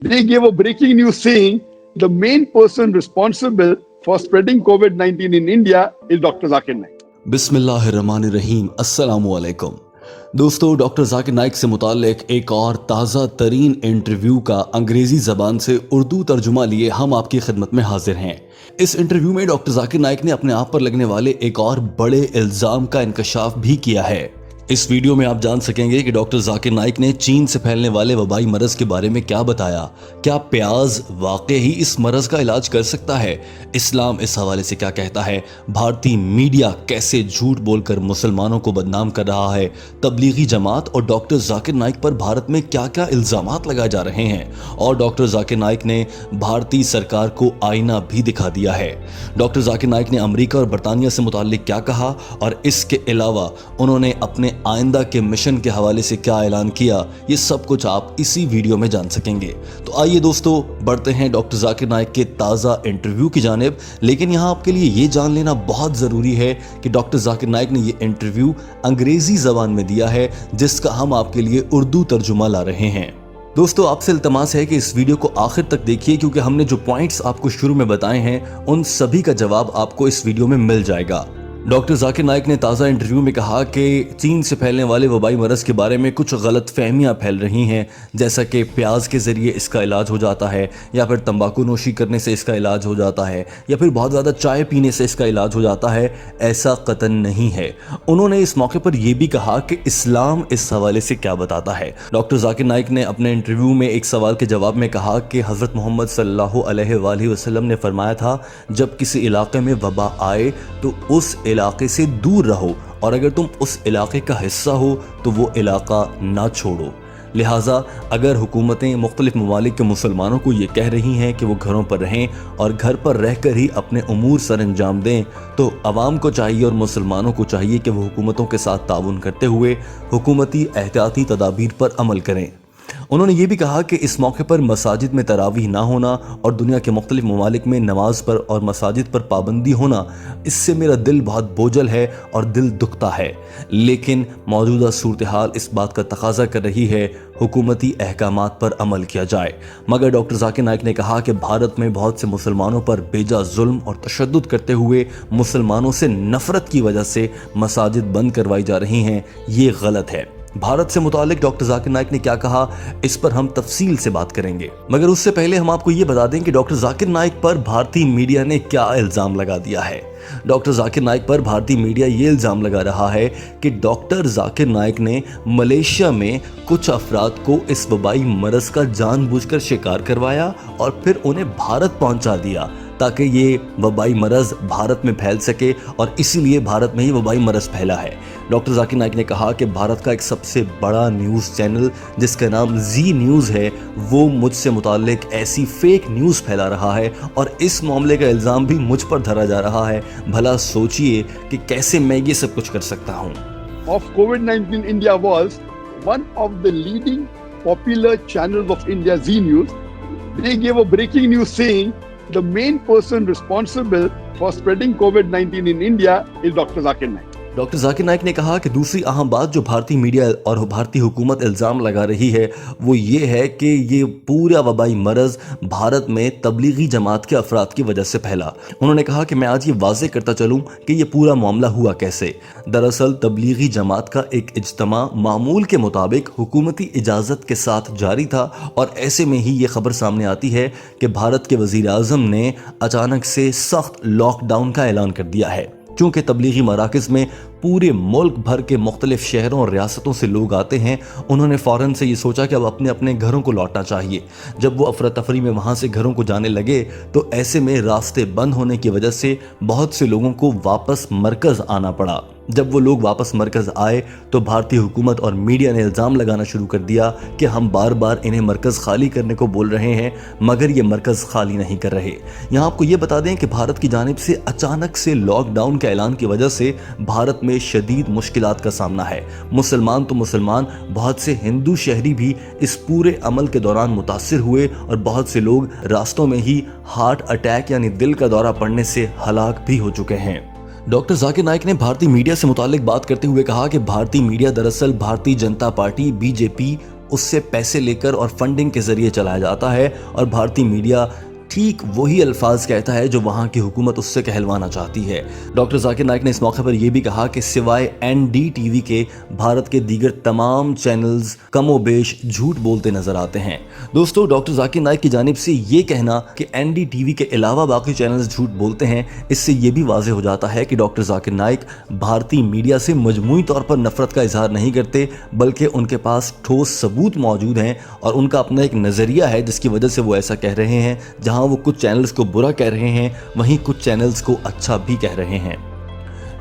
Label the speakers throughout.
Speaker 1: They gave a breaking news saying the main person responsible for spreading COVID-19 in India is Dr. Zakir Naik.
Speaker 2: बिस्मिल्लाहिर्रहमानिर्रहीम, अस्सलामुअलैकुम। दोस्तों, doctor Zakir Naik से मुताल्लिक एक और ताज़ा तरीन इंटरव्यू का अंग्रेज़ी ज़बान से उर्दू तर्जुमा लिए हम आपकी खिदमत में हाजिर हैं। इस इंटरव्यू में डॉक्टर जाकिर नाइक ने अपने आप पर लगने वाले एक और बड़े इल्ज़ाम का इंकशाफ भी किया है। इस वीडियो में आप जान सकेंगे कि डॉक्टर जाकिर नाइक ने चीन से फैलने वाले वबाई मरज के बारे में क्या बताया, क्या प्याज वाकई ही इस मरज का इलाज कर सकता है, इस्लाम इस हवाले से क्या कहता है, भारतीय मीडिया कैसे झूठ बोलकर मुसलमानों को बदनाम कर रहा है, तबलीगी जमात और डॉक्टर जाकिर नाइक पर भारत में क्या क्या इल्जामात लगाए जा रहे हैं, और डॉक्टर जाकिर नाइक ने भारतीय सरकार को आईना भी दिखा दिया है। डॉक्टर जाकिर नाइक ने अमेरिका और बरतानिया से मुताल्लिक क्या कहा और इसके अलावा उन्होंने अपने आइंदा के मिशन के हवाले से क्या ऐलान किया, ये सब कुछ आप इसी वीडियो में जान सकेंगे। तो आइए दोस्तों, बढ़ते हैं डॉक्टर जाकिर नाइक के ताज़ा इंटरव्यू की जानिब। लेकिन यहाँ आपके लिए ये जान लेना बहुत ज़रूरी है कि डॉक्टर जाकिर नाइक ने ये इंटरव्यू अंग्रेज़ी ज़बान में दिया है, जिसका हम आपके लिए उर्दू तर्जुमा ला रहे हैं। दोस्तों, आपसे इल्तमास है कि इस वीडियो को आखिर तक देखिए, क्योंकि हमने जो पॉइंट्स आपको शुरू में बताए हैं उन सभी का जवाब आपको इस वीडियो में मिल जाएगा। डॉक्टर जाकिर नाइक ने ताज़ा इंटरव्यू में कहा कि चीन से फैलने वाले वबाई मरज़ के बारे में कुछ गलत फहमियाँ फैल रही हैं, जैसा कि प्याज के ज़रिए इसका इलाज हो जाता है, या फिर तंबाकू नोशी करने से इसका इलाज हो जाता है, या फिर बहुत ज़्यादा चाय पीने से इसका इलाज हो जाता है। ऐसा कतन नहीं है। उन्होंने इस मौके पर यह भी कहा कि इस्लाम इस हवाले से क्या बताता है। डॉक्टर जाकिर नाइक ने अपने इंटरव्यू में एक सवाल के जवाब में कहा कि हज़रत मोहम्मद सल्लल्लाहु अलैहि वसल्लम ने फरमाया था, जब किसी इलाके में वबा आए तो उस इलाके से दूर रहो, और अगर तुम उस इलाके का हिस्सा हो तो वो इलाका ना छोड़ो। लिहाजा अगर हुकूमतें मुख्तलिफ ममालिक के मुसलमानों को ये कह रही हैं कि वो घरों पर रहें और घर पर रहकर ही अपने उमूर सर अंजाम दें, तो अवाम को चाहिए और मुसलमानों को चाहिए कि वो हुकूमतों के साथ ताउन करते हुए हुकूमती एहतियाती तदाबीर पर अमल करें। उन्होंने ये भी कहा कि इस मौके पर मसाजिद में तरावीह ना होना और दुनिया के मुख्तलिफ ममालिक में नमाज पर और मसाजिद पर पाबंदी होना, इससे मेरा दिल बहुत बोझल है और दिल दुखता है। लेकिन मौजूदा सूरत हाल इस बात का तकाजा कर रही है हुकूमती अहकामात पर अमल किया जाए। मगर डॉक्टर जाकिर नाइक ने कहा कि भारत में बहुत से मुसलमानों पर बेजा जुल्म और तशद्दुद करते हुए मुसलमानों से नफरत की वजह से मसाजिद बंद करवाई जा रही हैं। ये गलत है। भारत से मुतालिक डॉक्टर जाकिर नाइक ने क्या कहा, इस पर हम तफसील से बात करेंगे। मगर उससे पहले हम आपको ये बता दें कि डॉक्टर जाकिर नाइक पर भारतीय मीडिया ने क्या इल्ज़ाम लगा दिया है। डॉक्टर जाकिर नाइक पर भारतीय मीडिया ये इल्ज़ाम लगा रहा है कि डॉक्टर जाकिर नाइक ने मलेशिया में कुछ अफराद को इस वबाई मरज का जानबूझकर शिकार करवाया और फिर उन्हें भारत पहुंचा दिया, ताकि ये वबाई मरज़ भारत में फैल सके, और इसीलिए भारत में ही वबाई मरज़ फैला है। डॉक्टर जाकिर नाइक ने कहा कि भारत का एक सबसे बड़ा न्यूज़ चैनल जिसका नाम जी न्यूज़ है, वो मुझसे मुताल्लिक ऐसी फेक न्यूज़ फैला रहा है और इस मामले का इल्ज़ाम भी मुझ पर धरा जा रहा है। भला सोचिए कि कैसे मैं ये सब कुछ कर सकता हूँ।
Speaker 1: Of COVID-19 India was one of the leading popular channels of India, Z News. They gave a breaking news saying the main person responsible for spreading COVID-19 in India is Dr. Zakir Naik.
Speaker 2: Doctor Zakir Naik ने कहा कि दूसरी अहम बात जो भारतीय media और भारतीय हुकूमत इल्ज़ाम लगा रही है वो ये है कि ये पूरा वबाई मरज़ भारत में तबलीगी जमात के अफराद की वजह से फैला। उन्होंने कहा कि मैं आज ये वाज़े करता चलूँ कि ये पूरा मामला हुआ कैसे। दरअसल तबलीगी जमात का एक इज्तिमा मामूल के मुताबिक हुकूमती इजाज़त के साथ जारी था, और ऐसे में ही ये खबर सामने आती है कि भारत के वज़ीर आज़म ने अचानक से सख्त लॉकडाउन का ऐलान कर दिया है। चूँकि तबलीगी मराकज़ में पूरे मुल्क भर के मुख्तलिफ शहरों और रियासतों से लोग आते हैं, उन्होंने फ़ौरन से ये सोचा कि अब अपने अपने घरों को लौटना चाहिए। जब वो अफरा तफरी में वहाँ से घरों को जाने लगे तो ऐसे में रास्ते बंद होने की वजह से बहुत से लोगों को वापस मरकज़ आना पड़ा। जब वो लोग वापस मरकज़ आए तो भारतीय हुकूमत और मीडिया ने इल्ज़ाम लगाना शुरू कर दिया कि हम बार बार इन्हें मरकज़ खाली करने को बोल रहे हैं, मगर ये मरकज़ खाली नहीं कर रहे। यहाँ आपको ये बता दें कि भारत की जानिब से अचानक से लॉकडाउन के ऐलान की वजह से भारत में शदीद मुश्किलात का सामना है। मुसलमान तो मुसलमान, बहुत से हिंदू शहरी भी इस पूरे अमल के दौरान मुतासिर हुए, और बहुत से लोग रास्तों में ही हार्ट अटैक यानी दिल का दौरा पड़ने से हलाक भी हो चुके हैं। डॉक्टर जाकिर नाइक ने भारतीय मीडिया से मुताल्लिक बात करते हुए कहा कि भारतीय मीडिया दरअसल भारतीय जनता पार्टी बीजेपी اس سے پیسے لیकर اور فنڈنگ کے ذریعے چلایا جاتا ہے اور بھارتی میڈیا ٹھیک وہی الفاظ کہتا ہے جو وہاں کی حکومت اس سے کہلوانا چاہتی ہے۔ ڈاکٹر ذاکر نائک نے اس موقع پر یہ بھی کہا کہ سوائے NDTV کے بھارت کے دیگر تمام چینلز کم و بیش جھوٹ بولتے نظر آتے ہیں۔ دوستو، ڈاکٹر ذاکر نائک کی جانب سے یہ کہنا کہ NDTV کے علاوہ باقی چینلز جھوٹ بولتے ہیں، اس سے یہ بھی واضح ہو جاتا ہے کہ ڈاکٹر ذاکر نائک بھارتی میڈیا سے مجموعی طور پر نفرت کا اظہار نہیں کرتے، بلکہ ان کے پاس ٹھوس ثبوت موجود ہیں اور ان کا اپنا ایک نظریہ ہے جس کی وجہ سے وہ ایسا کہہ رہے ہیں۔ جہاں وہ کچھ چینلز کو برا کہہ رہے ہیں، وہیں کچھ چینلز کو اچھا بھی کہہ رہے ہیں۔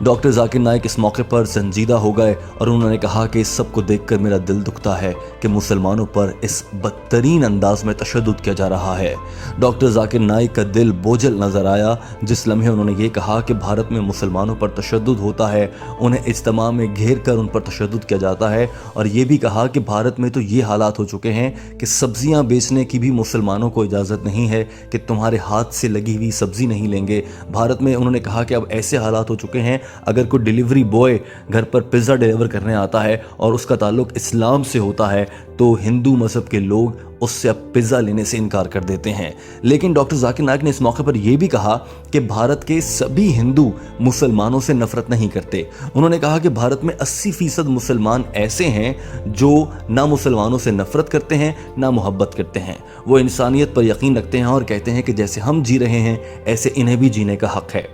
Speaker 2: ڈاکٹر ذاکر نائک اس موقع پر سنجیدہ ہو گئے اور انہوں نے کہا کہ اس سب کو دیکھ کر میرا دل دکھتا ہے کہ مسلمانوں پر اس بدترین انداز میں تشدد کیا جا رہا ہے۔ ڈاکٹر ذاکر نائک کا دل بوجھل نظر آیا جس لمحے انہوں نے یہ کہا کہ بھارت میں مسلمانوں پر تشدد ہوتا ہے، انہیں اجتماع میں گھیر کر ان پر تشدد کیا جاتا ہے، اور یہ بھی کہا کہ بھارت میں تو یہ حالات ہو چکے ہیں کہ سبزیاں بیچنے کی بھی مسلمانوں کو اجازت نہیں ہے کہ تمہارے ہاتھ سے لگی ہوئی سبزی نہیں لیں گے۔ بھارت میں انہوں نے کہا کہ اب ایسے حالات ہو چکے ہیں، اگر کوئی ڈیلیوری بوائے گھر پر پیزا ڈیلیور کرنے آتا ہے اور اس کا تعلق اسلام سے ہوتا ہے تو ہندو مذہب کے لوگ اس سے اب پیزا لینے سے انکار کر دیتے ہیں۔ لیکن ڈاکٹر ذاکر نائک نے اس موقع پر یہ بھی کہا کہ بھارت کے سبھی ہندو مسلمانوں سے نفرت نہیں کرتے۔ انہوں نے کہا کہ بھارت میں 80% مسلمان ایسے ہیں جو نہ مسلمانوں سے نفرت کرتے ہیں نہ محبت کرتے ہیں، وہ انسانیت پر یقین رکھتے ہیں اور کہتے ہیں کہ جیسے ہم جی رہے ہیں ایسے انہیں بھی جینے کا حق ہے۔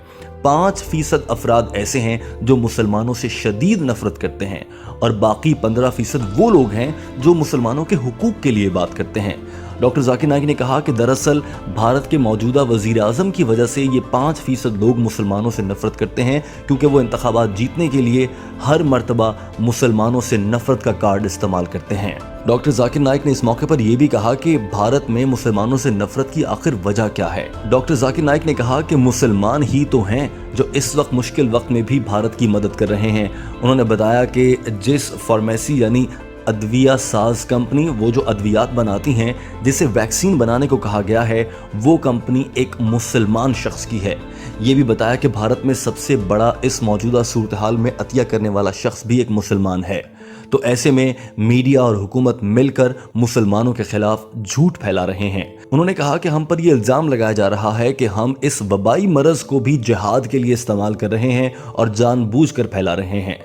Speaker 2: 5% افراد ایسے ہیں جو مسلمانوں سے شدید نفرت کرتے ہیں اور باقی 15% وہ لوگ ہیں جو مسلمانوں کے حقوق کے لیے بات کرتے ہیں۔ ڈاکٹر ذاکر نائک نے کہا کہ دراصل بھارت کے موجودہ وزیر اعظم کی وجہ سے یہ 5% لوگ مسلمانوں سے نفرت کرتے ہیں، کیونکہ وہ انتخابات جیتنے کے لیے ہر مرتبہ مسلمانوں سے نفرت کا کارڈ استعمال کرتے ہیں۔ ڈاکٹر ذاکر نائک نے اس موقع پر یہ بھی کہا کہ بھارت میں مسلمانوں سے نفرت کی آخر وجہ کیا ہے۔ ڈاکٹر ذاکر نائک نے کہا کہ مسلمان ہی تو ہیں جو اس وقت مشکل وقت میں بھی بھارت کی مدد کر رہے ہیں۔ انہوں نے بتایا کہ جس فارمیسی یعنی ادویہ ساز کمپنی، وہ جو ادویات بناتی ہیں جسے ویکسین بنانے کو کہا گیا ہے، وہ کمپنی ایک مسلمان شخص کی ہے۔ یہ بھی بتایا کہ بھارت میں سب سے بڑا اس موجودہ صورتحال میں عطیہ کرنے والا شخص بھی ایک مسلمان ہے۔ تو ایسے میں میڈیا اور حکومت مل کر مسلمانوں کے خلاف جھوٹ پھیلا رہے ہیں۔ انہوں نے کہا کہ ہم پر یہ الزام لگایا جا رہا ہے کہ ہم اس وبائی مرض کو بھی جہاد کے لیے استعمال کر رہے ہیں اور جان بوجھ کر پھیلا رہے ہیں۔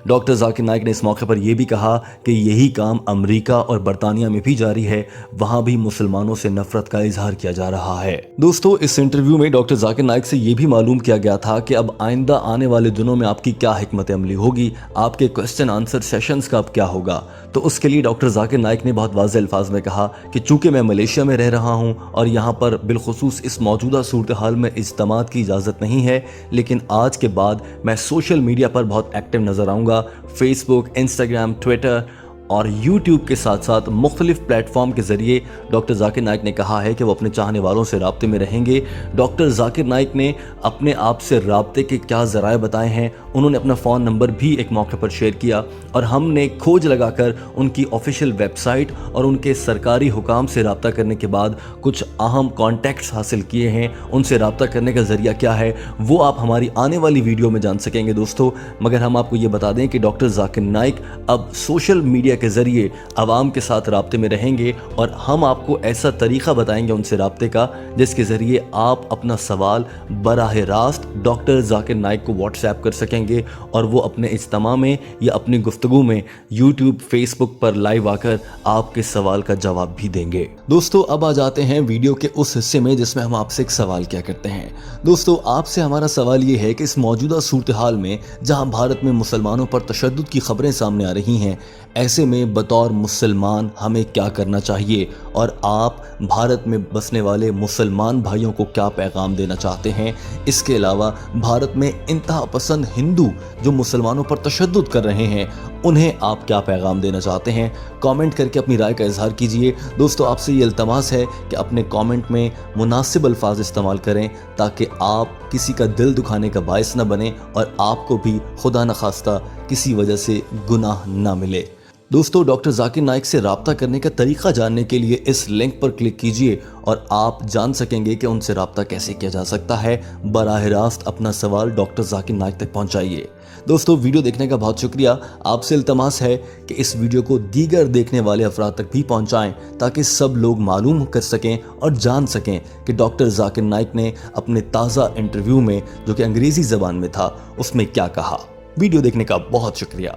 Speaker 2: ڈاکٹر ذاکر نائک نے اس موقع پر یہ بھی کہا کہ یہی کام امریکہ اور برطانیہ میں بھی جاری ہے، وہاں بھی مسلمانوں سے نفرت کا اظہار کیا جا رہا ہے۔ دوستو، اس انٹرویو میں ڈاکٹر ذاکر نائک سے یہ بھی معلوم کیا گیا تھا کہ اب آئندہ آنے والے دنوں میں آپ کی کیا حکمت عملی ہوگی، آپ کے کوسچن آنسر سیشنز کا اب کیا ہوگا۔ تو اس کے لیے ڈاکٹر ذاکر نائک نے بہت واضح الفاظ میں کہا کہ چونکہ میں ملیشیا میں رہ رہا ہوں اور یہاں پر بالخصوص اس موجودہ صورتحال میں اجتماعات کی اجازت نہیں ہے، لیکن آج کے بعد میں سوشل میڈیا پر بہت ایکٹیو نظر آؤں گا۔ فیس بک، انسٹاگرام، ٹویٹر اور یوٹیوب کے ساتھ ساتھ مختلف پلیٹ فارم کے ذریعے ڈاکٹر ذاکر نائک نے کہا ہے کہ وہ اپنے چاہنے والوں سے رابطے میں رہیں گے۔ ڈاکٹر ذاکر نائک نے اپنے آپ سے رابطے کے کیا ذرائع بتائے ہیں، انہوں نے اپنا فون نمبر بھی ایک موقع پر شیئر کیا اور ہم نے کھوج لگا کر ان کی آفیشیل ویب سائٹ اور ان کے سرکاری حکام سے رابطہ کرنے کے بعد کچھ اہم کانٹیکٹس حاصل کیے ہیں۔ ان سے رابطہ کرنے کا ذریعہ کیا ہے وہ آپ ہماری آنے والی ویڈیو میں جان سکیں گے دوستو، مگر ہم آپ کو یہ بتا دیں کہ ڈاکٹر ذاکر نائک اب سوشل میڈیا کے ذریعے عوام کے ساتھ رابطے میں رہیں گے اور ہم آپ کو ایسا طریقہ بتائیں گے ان سے رابطے کا جس کے ذریعے آپ اپنا سوال براہ راست ڈاکٹر ذاکر نائک کو واٹس ایپ کر سکیں گے اور وہ اپنے اجتماع میں یا اپنی گفتگو میں یوٹیوب، فیس بک پر لائیو آ کر آپ کے سوال کا جواب بھی دیں گے۔ دوستو، اب آ جاتے ہیں ویڈیو کے اس حصے میں جس میں ہم آپ سے ایک سوال کیا کرتے ہیں۔ دوستو، آپ سے ہمارا سوال یہ ہے کہ اس موجودہ صورتحال میں جہاں بھارت میں مسلمانوں پر تشدد کی خبریں سامنے آ رہی ہیں، ایسے میں بطور مسلمان ہمیں کیا کرنا چاہیے اور آپ بھارت میں بسنے والے مسلمان بھائیوں کو کیا پیغام دینا چاہتے ہیں؟ اس کے علاوہ بھارت میں انتہا پسند ہندو جو مسلمانوں پر تشدد کر رہے ہیں انہیں آپ کیا پیغام دینا چاہتے ہیں؟ کامنٹ کر کے اپنی رائے کا اظہار کیجئے۔ دوستو، آپ سے یہ التماس ہے کہ اپنے کامنٹ میں مناسب الفاظ استعمال کریں تاکہ آپ کسی کا دل دکھانے کا باعث نہ بنیں اور آپ کو بھی خدا نخواستہ کسی وجہ سے گناہ نہ ملے۔ दोस्तों डॉक्टर जाकिर नाइक से राब्ता करने का तरीका जानने के लिए इस लिंक पर क्लिक कीजिए और आप जान सकेंगे कि उनसे राब्ता कैसे किया जा सकता है। बराह रास्त अपना सवाल डॉक्टर जाकिर नाइक तक पहुंचाइए। दोस्तों वीडियो देखने का बहुत शुक्रिया। आपसे इल्तमास है कि इस वीडियो को दीगर देखने वाले अफराद तक भी पहुंचाएं ताकि सब लोग मालूम कर सकें और जान सकें कि डॉक्टर जाकिर नाइक ने अपने ताज़ा इंटरव्यू में, जो कि अंग्रेज़ी ज़बान में था, उसमें क्या कहा। वीडियो देखने का बहुत शुक्रिया।